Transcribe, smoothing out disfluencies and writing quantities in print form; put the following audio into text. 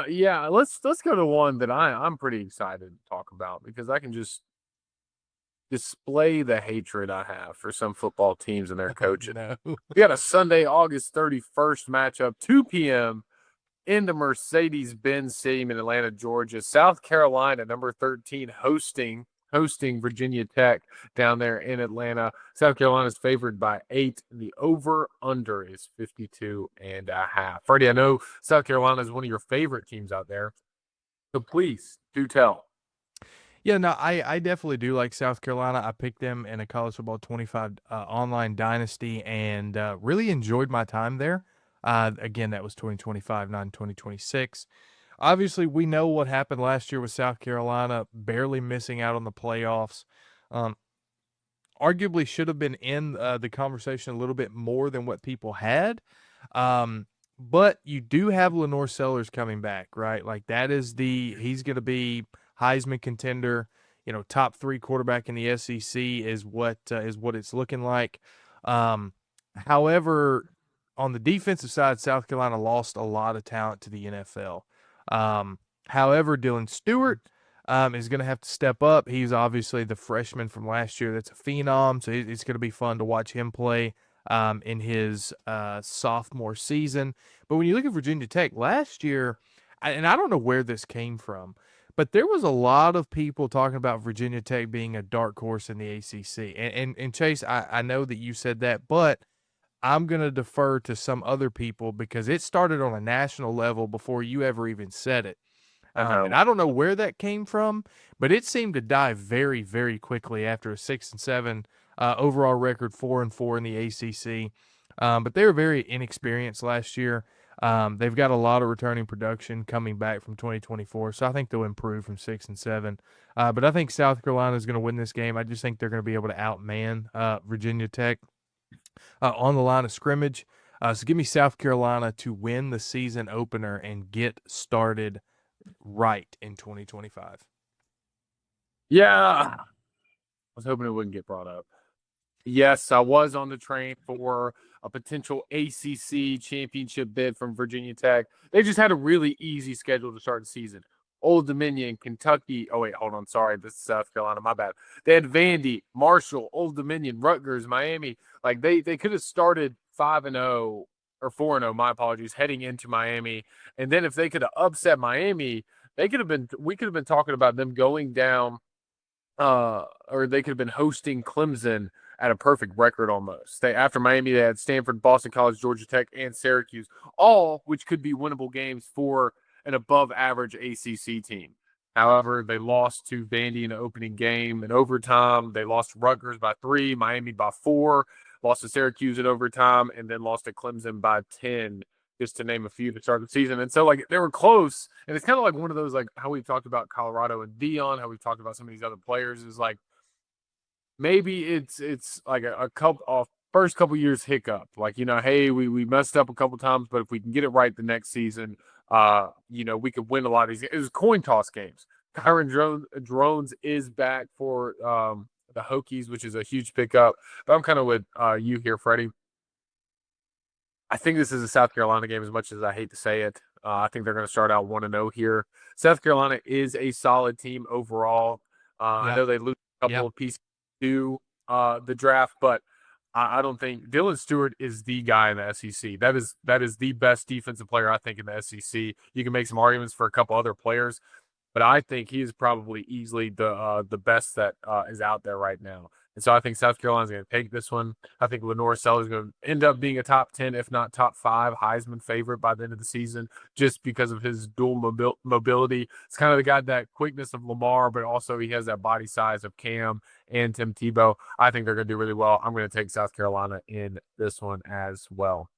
Yeah, let's go to one that I'm pretty excited to talk about because I can just display the hatred I have for some football teams and their Oh, coaches. no. We got a Sunday, August 31st matchup, 2 p.m. in the Mercedes-Benz Stadium in Atlanta, Georgia. South Carolina, number 13, hosting Virginia Tech down there in Atlanta. South Carolina is favored by 8. The over-under is 52.5. Freddie, I know South Carolina is one of your favorite teams out there, so please do tell. Yeah, no, I definitely do like South Carolina. I picked them in a college football 25 online dynasty and really enjoyed my time there. Again, that was 2025, not 2026. Obviously, we know what happened last year with South Carolina, barely missing out on the playoffs. Um, Arguably should have been in the conversation a little bit more than what people had. But you do have Lenore Sellers coming back, right? Like that is he's going to be Heisman contender. You know, top 3 quarterback in the SEC is what it's looking like. Um, However, on the defensive side, South Carolina lost a lot of talent to the NFL. However, Dylan Stewart is going to have to step up. He's obviously the freshman from last year that's a phenom, so it's going to be fun to watch him play in his sophomore season. But when you look at Virginia Tech last year, and I don't know where this came from, but there was a lot of people talking about Virginia Tech being a dark horse in the ACC. And Chase, I know that you said that, but I'm going to defer to some other people because it started on a national level before you ever even said it. I And know. I don't know where that came from, but it seemed to die very, very quickly after a 6-7 overall record, 4-4 in the ACC. But they were very inexperienced last year. They've got a lot of returning production coming back from 2024, so I think they'll improve from 6-7. But I think South Carolina is going to win this game. I just think they're going to be able to outman Virginia Tech on the line of scrimmage. So give me South Carolina to win the season opener and get started right in 2025. Yeah, I was hoping it wouldn't get brought up. Yes, I was on the train for a potential ACC championship bid from Virginia Tech. They just had a really easy schedule to start the season. Old Dominion, Kentucky. Oh, wait, hold on. Sorry. This is South Carolina. My bad. They had Vandy, Marshall, Old Dominion, Rutgers, Miami. Like they could have started 5-0 or 4-0, my apologies, heading into Miami. And then if they could have upset Miami, we could have been talking about them going down or they could have been hosting Clemson at a perfect record almost. After Miami, they had Stanford, Boston College, Georgia Tech, and Syracuse, all which could be winnable games for an above average ACC team. However, they lost to Vandy in the opening game in overtime. They lost to Rutgers by 3, Miami by 4, lost to Syracuse in overtime, and then lost to Clemson by 10, just to name a few to start the season. And so, like, they were close. And it's kind of like one of those, like, how we've talked about Colorado and Dion, how we've talked about some of these other players is like, maybe it's like a couple off first couple years hiccup. Like, hey, we messed up a couple times, but if we can get it right the next season, we could win a lot of these. It was coin toss games. Drones is back for the Hokies, which is a huge pickup. But I'm kind of with you here, Freddie. I think this is a South Carolina game as much as I hate to say it. I think they're going to start out 1-0 here. South Carolina is a solid team overall. I Yep. know they lose a couple Yep. of pieces to the draft, but I don't think Dylan Stewart is the guy in the SEC. That is the best defensive player I think in the SEC. You can make some arguments for a couple other players, but I think he is probably easily the best that is out there right now. And so I think South Carolina's going to take this one. I think Lenore Sellers is going to end up being a top 10, if not top 5 Heisman favorite by the end of the season, just because of his dual mobility. It's kind of the guy that quickness of Lamar, but also he has that body size of Cam and Tim Tebow. I think they're going to do really well. I'm going to take South Carolina in this one as well.